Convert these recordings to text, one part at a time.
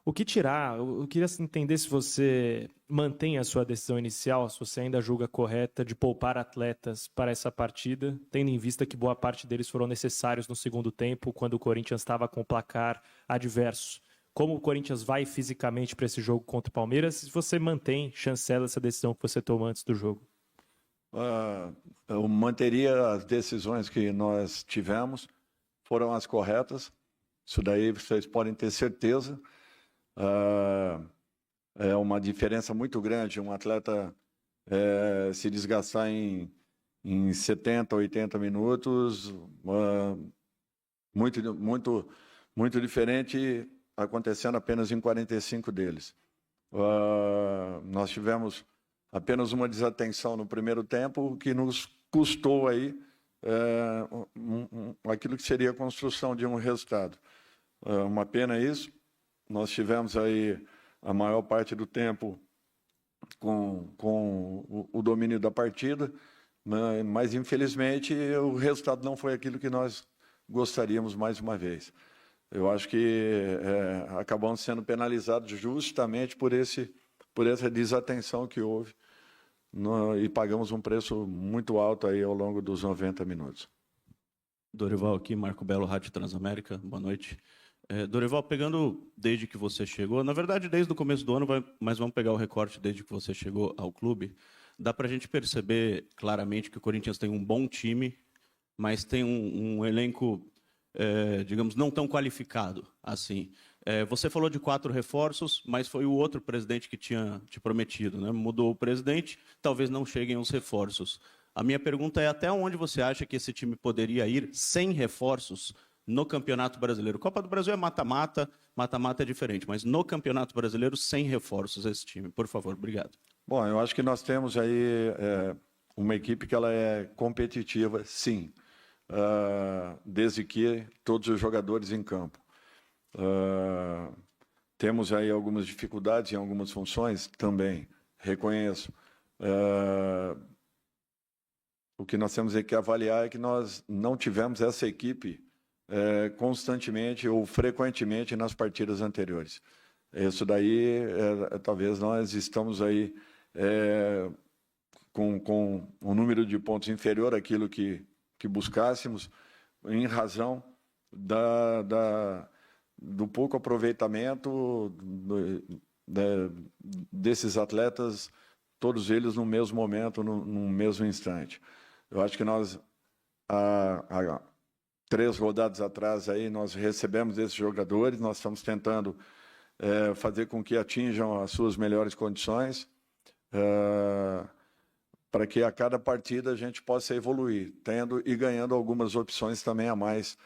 O que tirar? Eu queria entender se você mantém a sua decisão inicial, se você ainda julga correta de poupar atletas para essa partida, tendo em vista que boa parte deles foram necessários no segundo tempo, quando o Corinthians estava com o placar adverso. Como o Corinthians vai fisicamente para esse jogo contra o Palmeiras, se você mantém, chancela essa decisão que você tomou antes do jogo? Eu manteria as decisões que nós tivemos, foram as corretas. Isso daí vocês podem ter certeza. É uma diferença muito grande um atleta se desgastar em 70, 80 minutos, muito diferente acontecendo apenas em 45 deles. Nós tivemos apenas uma desatenção no primeiro tempo que nos custou aí aquilo que seria a construção de um resultado. Uma pena isso. Nós tivemos aí a maior parte do tempo com o domínio da partida, mas infelizmente o resultado não foi aquilo que nós gostaríamos mais uma vez. Eu acho que acabamos sendo penalizados justamente por essa desatenção que houve e pagamos um preço muito alto aí ao longo dos 90 minutos. Dorival aqui, Marco Belo, Rádio Transamérica, boa noite. Dorival, pegando desde que você chegou, na verdade desde o começo do ano, mas vamos pegar o recorte desde que você chegou ao clube, dá para a gente perceber claramente que o Corinthians tem um bom time, mas tem um elenco, digamos, não tão qualificado assim. Você falou de 4 reforços, mas foi o outro presidente que tinha te prometido, né? Mudou o presidente, talvez não cheguem os reforços. A minha pergunta é até onde você acha que esse time poderia ir sem reforços no Campeonato Brasileiro? Copa do Brasil é mata-mata, mata-mata é diferente, mas no Campeonato Brasileiro, sem reforços esse time. Por favor, obrigado. Bom, eu acho que nós temos aí uma equipe que ela é competitiva, sim, desde que todos os jogadores em campo. Temos aí algumas dificuldades em algumas funções também, reconheço. O que nós temos que avaliar é que nós não tivemos essa equipe constantemente ou frequentemente nas partidas anteriores. Isso daí, talvez nós estamos aí com um número de pontos inferior àquilo que buscássemos, em razão do pouco aproveitamento desses atletas, todos eles no mesmo momento, no mesmo instante. Eu acho que nós, há 3 rodadas atrás, aí, nós recebemos esses jogadores, nós estamos tentando fazer com que atinjam as suas melhores condições, para que a cada partida a gente possa evoluir, tendo e ganhando algumas opções também a mais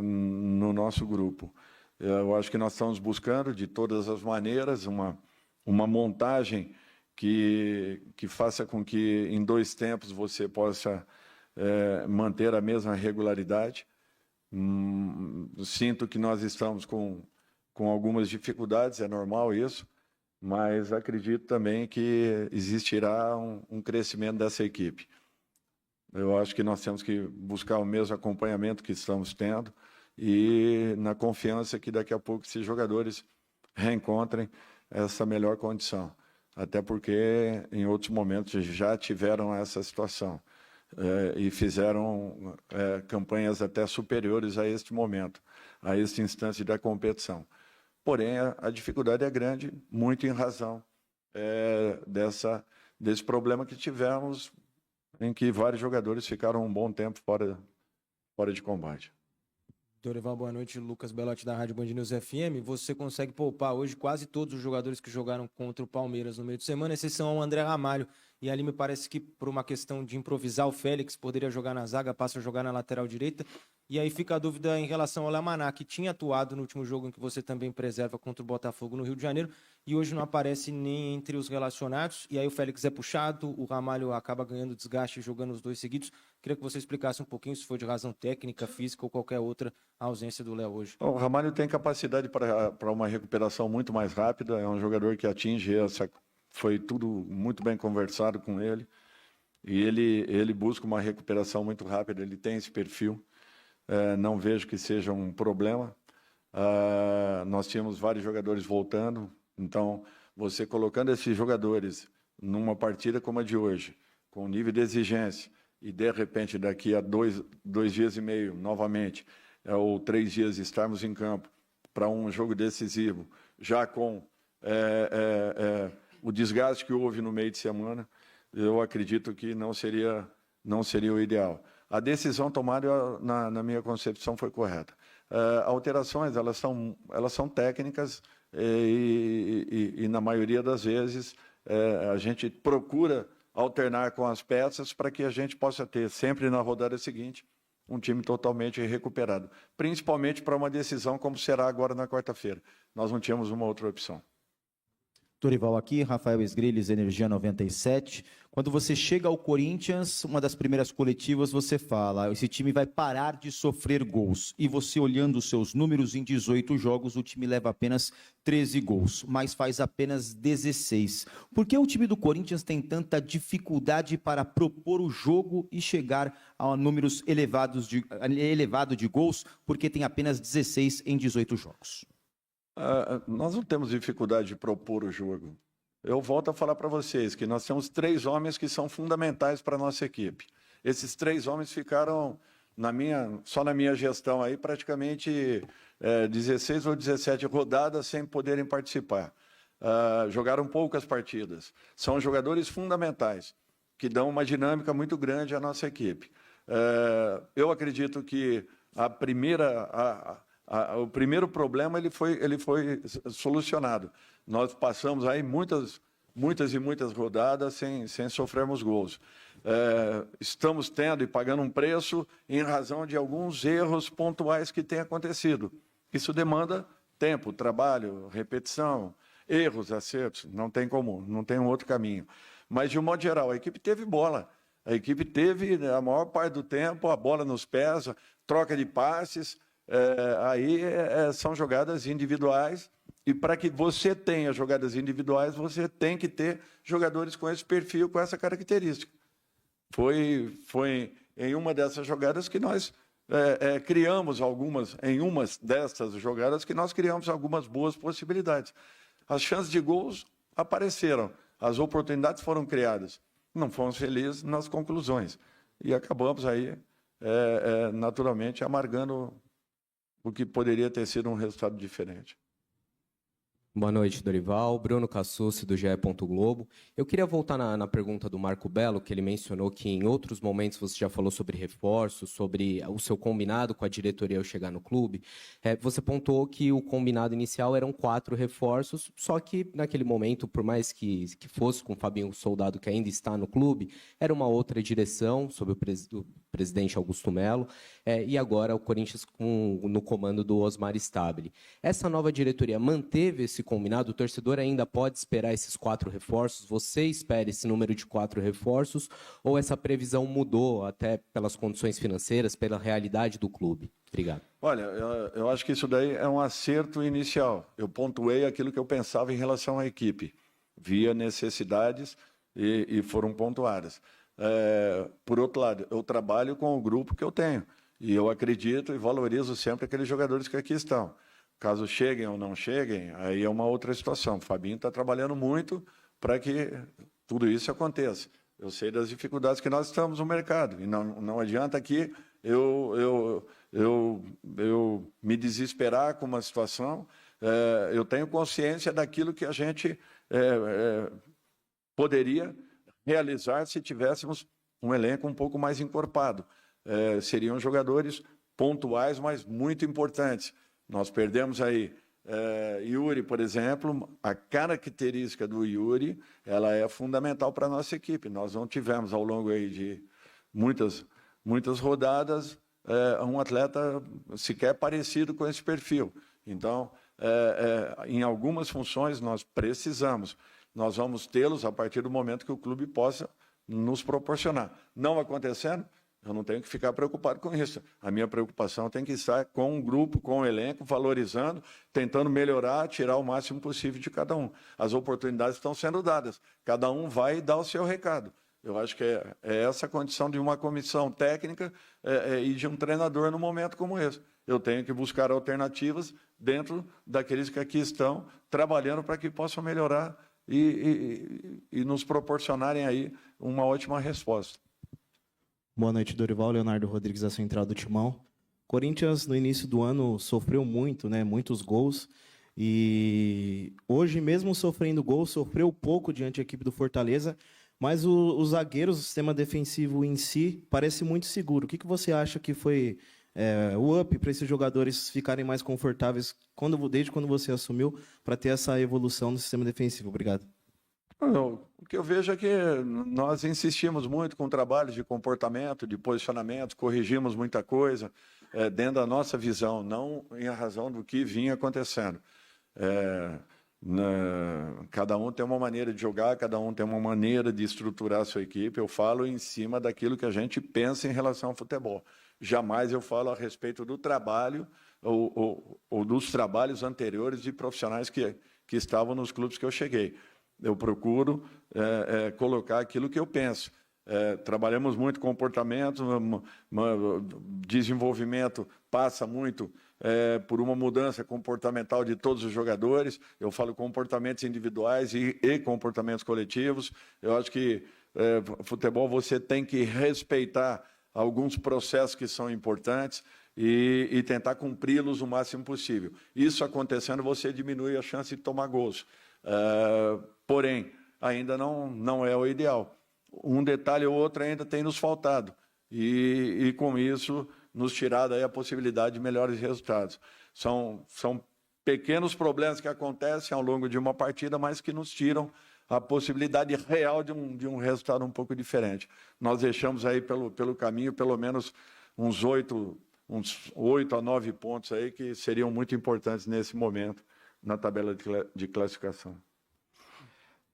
no nosso grupo. Eu acho que nós estamos buscando, de todas as maneiras, uma montagem que faça com que em 2 tempos você possa manter a mesma regularidade. Sinto que nós estamos com algumas dificuldades, é normal isso, mas acredito também que existirá um crescimento dessa equipe. Eu acho que nós temos que buscar o mesmo acompanhamento que estamos tendo e na confiança que daqui a pouco esses jogadores reencontrem essa melhor condição. Até porque em outros momentos já tiveram essa situação e fizeram campanhas até superiores a este momento, a este instante da competição. Porém, a dificuldade é grande, muito em razão desse problema que tivemos, em que vários jogadores ficaram um bom tempo fora de combate. Dorival, boa noite. Lucas Belotti, da Rádio Band News FM. Você consegue poupar hoje quase todos os jogadores que jogaram contra o Palmeiras no meio de semana, exceção ao André Ramalho. E ali me parece que, por uma questão de improvisar, o Félix poderia jogar na zaga, passa a jogar na lateral direita. E aí fica a dúvida em relação ao Lamaná, que tinha atuado no último jogo em que você também preserva contra o Botafogo no Rio de Janeiro, e hoje não aparece nem entre os relacionados. E aí o Félix é puxado, o Ramalho acaba ganhando desgaste jogando os 2 seguidos. Queria que você explicasse um pouquinho se foi de razão técnica, física ou qualquer outra a ausência do Léo hoje. O Ramalho tem capacidade para uma recuperação muito mais rápida, é um jogador que atinge foi tudo muito bem conversado com ele, e ele busca uma recuperação muito rápida, ele tem esse perfil, não vejo que seja um problema. nós tínhamos vários jogadores voltando, então você colocando esses jogadores numa partida como a de hoje, com nível de exigência, e de repente daqui a dois dias e meio, novamente, ou 3 dias estarmos em campo para um jogo decisivo, já com o desgaste que houve no meio de semana, eu acredito que não seria o ideal. A decisão tomada, na minha concepção, foi correta. Alterações, elas são técnicas e, na maioria das vezes, a gente procura alternar com as peças para que a gente possa ter, sempre na rodada seguinte, um time totalmente recuperado. Principalmente para uma decisão como será agora na quarta-feira. Nós não tínhamos uma outra opção. Dorival aqui, Rafael Esgrilles, Energia 97. Quando você chega ao Corinthians, uma das primeiras coletivas, você fala, esse time vai parar de sofrer gols. E você olhando os seus números, em 18 jogos, o time leva apenas 13 gols, mas faz apenas 16. Por que o time do Corinthians tem tanta dificuldade para propor o jogo e chegar a números elevado de gols, porque tem apenas 16 em 18 jogos? Nós não temos dificuldade de propor o jogo. Eu volto a falar para vocês que nós temos 3 homens que são fundamentais para a nossa equipe. Esses 3 homens ficaram, só na minha gestão, aí, praticamente 16 ou 17 rodadas sem poderem participar. Jogaram poucas partidas. São jogadores fundamentais, que dão uma dinâmica muito grande à nossa equipe. Eu acredito que o primeiro problema ele foi solucionado. Nós passamos aí muitas rodadas sem sofrermos gols. Estamos tendo e pagando um preço em razão de alguns erros pontuais que têm acontecido. Isso demanda tempo, trabalho, repetição, erros, acertos. Não tem como, não tem um outro caminho. Mas, de um modo geral, a equipe teve bola. A equipe teve, a maior parte do tempo, a bola nos pés, troca de passes. São jogadas individuais, e para que você tenha jogadas individuais, você tem que ter jogadores com esse perfil, com essa característica. Foi em uma dessas jogadas que nós criamos algumas boas possibilidades. As chances de gols apareceram, as oportunidades foram criadas. Não fomos felizes nas conclusões. E acabamos aí, naturalmente, amargando o que poderia ter sido um resultado diferente. Boa noite, Dorival. Bruno Cassucci, do GE. Globo. Eu queria voltar na pergunta do Marco Belo, que ele mencionou que em outros momentos você já falou sobre reforços, sobre o seu combinado com a diretoria ao chegar no clube. Você pontuou que o combinado inicial eram 4 reforços, só que naquele momento, por mais que fosse com o Fabinho Soldado, que ainda está no clube, era uma outra direção, sob o presidente Augusto Melo, e agora o Corinthians no comando do Osmar Stabile. Essa nova diretoria manteve esse combinado? O torcedor ainda pode esperar esses 4 reforços? Você espera esse número de 4 reforços? Ou essa previsão mudou até pelas condições financeiras, pela realidade do clube? Obrigado. Olha, eu acho que isso daí é um acerto inicial. Eu pontuei aquilo que eu pensava em relação à equipe. Via necessidades e foram pontuadas. Por outro lado, eu trabalho com o grupo que eu tenho. E eu acredito e valorizo sempre aqueles jogadores que aqui estão. Caso cheguem ou não cheguem, aí é uma outra situação. O Fabinho está trabalhando muito para que tudo isso aconteça. Eu sei das dificuldades que nós estamos no mercado. E não adianta aqui eu me desesperar com uma situação. Eu tenho consciência daquilo que a gente poderia realizar se tivéssemos um elenco um pouco mais encorpado. Seriam jogadores pontuais, mas muito importantes. Nós perdemos aí Yuri, por exemplo. A característica do Yuri, ela é fundamental para a nossa equipe. Nós não tivemos, ao longo aí de muitas rodadas, um atleta sequer parecido com esse perfil. Então, em algumas funções, nós precisamos. Nós vamos tê-los a partir do momento que o clube possa nos proporcionar. Não acontecendo, eu não tenho que ficar preocupado com isso. A minha preocupação tem que estar com o grupo, com o elenco, valorizando, tentando melhorar, tirar o máximo possível de cada um. As oportunidades estão sendo dadas. Cada um vai dar o seu recado. Eu acho que é essa a condição de uma comissão técnica e de um treinador num momento como esse. eu tenho que buscar alternativas dentro daqueles que aqui estão trabalhando para que possam melhorar e nos proporcionarem aí uma ótima resposta. Boa noite, Dorival. Leonardo Rodrigues, da Central do Timão. Corinthians, no início do ano, sofreu muito, né? Muitos gols. E hoje, mesmo sofrendo gols, sofreu pouco diante da equipe do Fortaleza. Mas os zagueiros, o sistema defensivo em si, parece muito seguro. O que você acha que foi o up para esses jogadores ficarem mais confortáveis desde quando você assumiu, para ter essa evolução no sistema defensivo? Obrigado. O que eu vejo é que nós insistimos muito com trabalhos de comportamento, de posicionamento, corrigimos muita coisa dentro da nossa visão, não em razão do que vinha acontecendo. Cada um tem uma maneira de jogar, cada um tem uma maneira de estruturar a sua equipe. Eu falo em cima daquilo que a gente pensa em relação ao futebol. Jamais eu falo a respeito do trabalho ou dos trabalhos anteriores de profissionais que estavam nos clubes que eu cheguei. Eu procuro colocar aquilo que eu penso. Trabalhamos muito comportamento, desenvolvimento passa muito por uma mudança comportamental de todos os jogadores. Eu falo comportamentos individuais e comportamentos coletivos. Eu acho que futebol você tem que respeitar alguns processos que são importantes e tentar cumpri-los o máximo possível. Isso acontecendo, você diminui a chance de tomar gols. Porém, ainda não é o ideal. Um detalhe ou outro ainda tem nos faltado. E com isso, nos tirado aí a possibilidade de melhores resultados. São pequenos problemas que acontecem ao longo de uma partida, mas que nos tiram a possibilidade real de um resultado um pouco diferente. Nós deixamos aí pelo caminho pelo menos uns 8 a 9 pontos aí que seriam muito importantes nesse momento na tabela de classificação.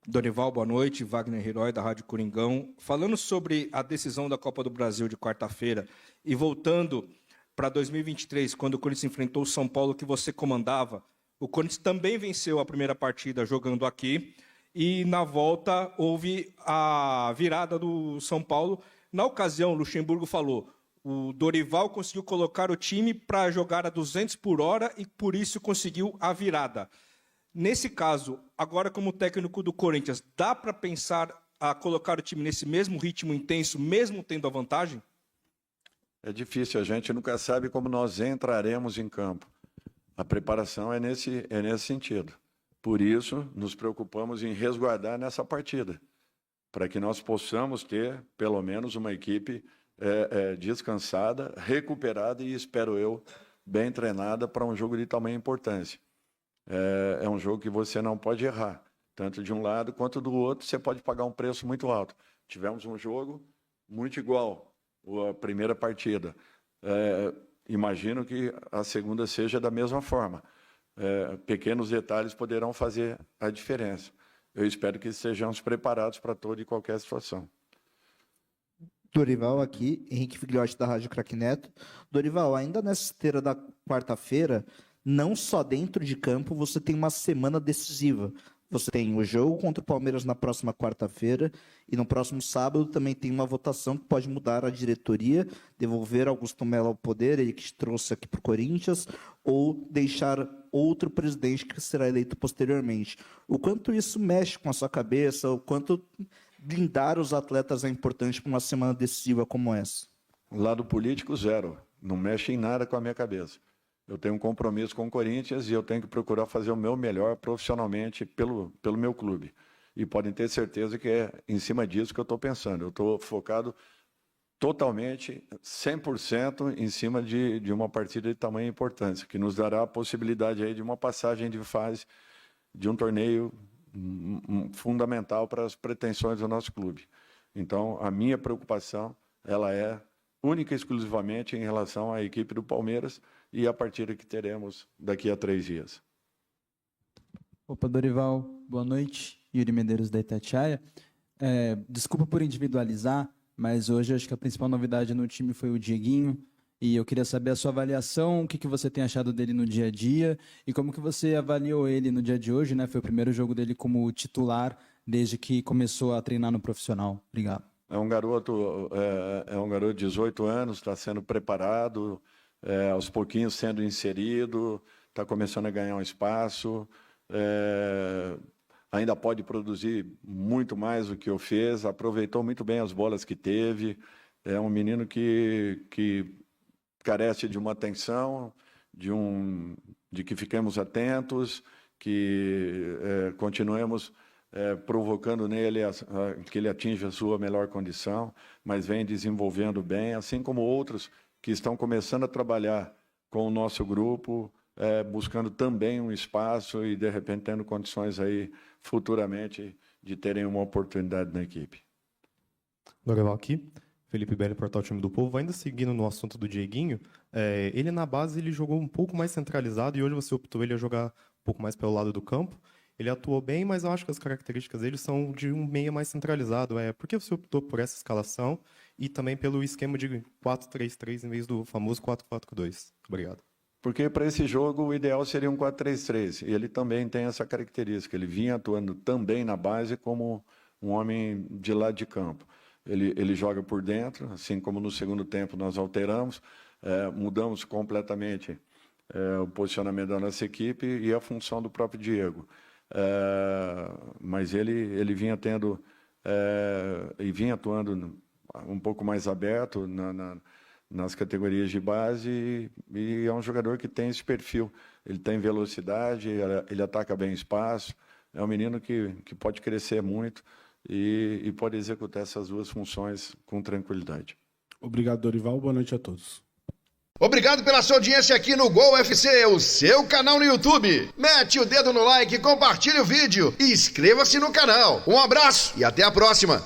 Dorival, boa noite. Wagner Herói, da Rádio Coringão. Falando sobre a decisão da Copa do Brasil de quarta-feira e voltando para 2023, quando o Corinthians enfrentou o São Paulo, que você comandava, o Corinthians também venceu a primeira partida jogando aqui e na volta houve a virada do São Paulo. Na ocasião, o Luxemburgo falou: o Dorival conseguiu colocar o time para jogar a 200 por hora e por isso conseguiu a virada. Nesse caso, agora como técnico do Corinthians, dá para pensar a colocar o time nesse mesmo ritmo intenso, mesmo tendo a vantagem? É difícil, a gente nunca sabe como nós entraremos em campo. A preparação é nesse sentido. Por isso, nos preocupamos em resguardar nessa partida, para que nós possamos ter, pelo menos, uma equipe descansada, recuperada e, espero eu, bem treinada para um jogo de tamanha importância. É um jogo que você não pode errar, tanto de um lado quanto do outro, você pode pagar um preço muito alto. Tivemos um jogo muito igual a primeira partida. Imagino que a segunda seja da mesma forma. Pequenos detalhes poderão fazer a diferença. Eu espero que estejamos preparados para toda e qualquer situação. Dorival aqui, Henrique Figliotti, da Rádio Craque Neto. Dorival, ainda nessa esteira da quarta-feira, não só dentro de campo, você tem uma semana decisiva. Você tem o jogo contra o Palmeiras na próxima quarta-feira e no próximo sábado também tem uma votação que pode mudar a diretoria, devolver Augusto Melo ao poder, ele que te trouxe aqui para o Corinthians, ou deixar outro presidente que será eleito posteriormente. O quanto isso mexe com a sua cabeça, o quanto blindar os atletas é importante para uma semana decisiva como essa? Lado político, zero. Não mexe em nada com a minha cabeça. Eu tenho um compromisso com o Corinthians e eu tenho que procurar fazer o meu melhor profissionalmente pelo meu clube. E podem ter certeza que é em cima disso que eu estou pensando. Eu estou focado totalmente, 100% em cima de uma partida de tamanha importância, que nos dará a possibilidade aí de uma passagem de fase de um torneio fundamental para as pretensões do nosso clube. Então, a minha preocupação ela é única e exclusivamente em relação à equipe do Palmeiras e a partida que teremos daqui a 3 dias. Opa, Dorival, boa noite. Yuri Medeiros, da Itatiaia. Desculpa por individualizar, mas hoje acho que a principal novidade no time foi o Dieguinho, e eu queria saber a sua avaliação, o que você tem achado dele no dia a dia, e como que você avaliou ele no dia de hoje, né? Foi o primeiro jogo dele como titular desde que começou a treinar no profissional. Obrigado. É um garoto de 18 anos, está sendo preparado, aos pouquinhos sendo inserido, está começando a ganhar um espaço, ainda pode produzir muito mais do que eu fez, aproveitou muito bem as bolas que teve, é um menino que carece de uma atenção, de que fiquemos atentos, que continuemos provocando nele que ele atinja a sua melhor condição, mas vem desenvolvendo bem, assim como outros que estão começando a trabalhar com o nosso grupo, buscando também um espaço e, de repente, tendo condições aí, futuramente, de terem uma oportunidade na equipe. Dorival aqui, Felipe Belli, Portal Time do Povo. Ainda seguindo no assunto do Dieguinho, ele na base ele jogou um pouco mais centralizado e hoje você optou ele a jogar um pouco mais pelo lado do campo. Ele atuou bem, mas eu acho que as características dele são de um meia mais centralizado. Por que você optou por essa escalação e também pelo esquema de 4-3-3 em vez do famoso 4-4-2? Obrigado. Porque para esse jogo o ideal seria um 4-3-3. E ele também tem essa característica. Ele vinha atuando também na base como um homem de lado de campo. Ele joga por dentro, assim como no segundo tempo nós alteramos, mudamos completamente o posicionamento da nossa equipe e a função do próprio Diego. Mas ele vinha tendo e vinha atuando um pouco mais aberto nas categorias de base e é um jogador que tem esse perfil. Ele tem velocidade, ele ataca bem espaço, é um menino que pode crescer muito e pode executar essas duas funções com tranquilidade. Obrigado, Dorival. Boa noite a todos. Obrigado pela sua audiência aqui no Gol UFC, o seu canal no YouTube. Mete o dedo no like, compartilhe o vídeo e inscreva-se no canal. Um abraço e até a próxima.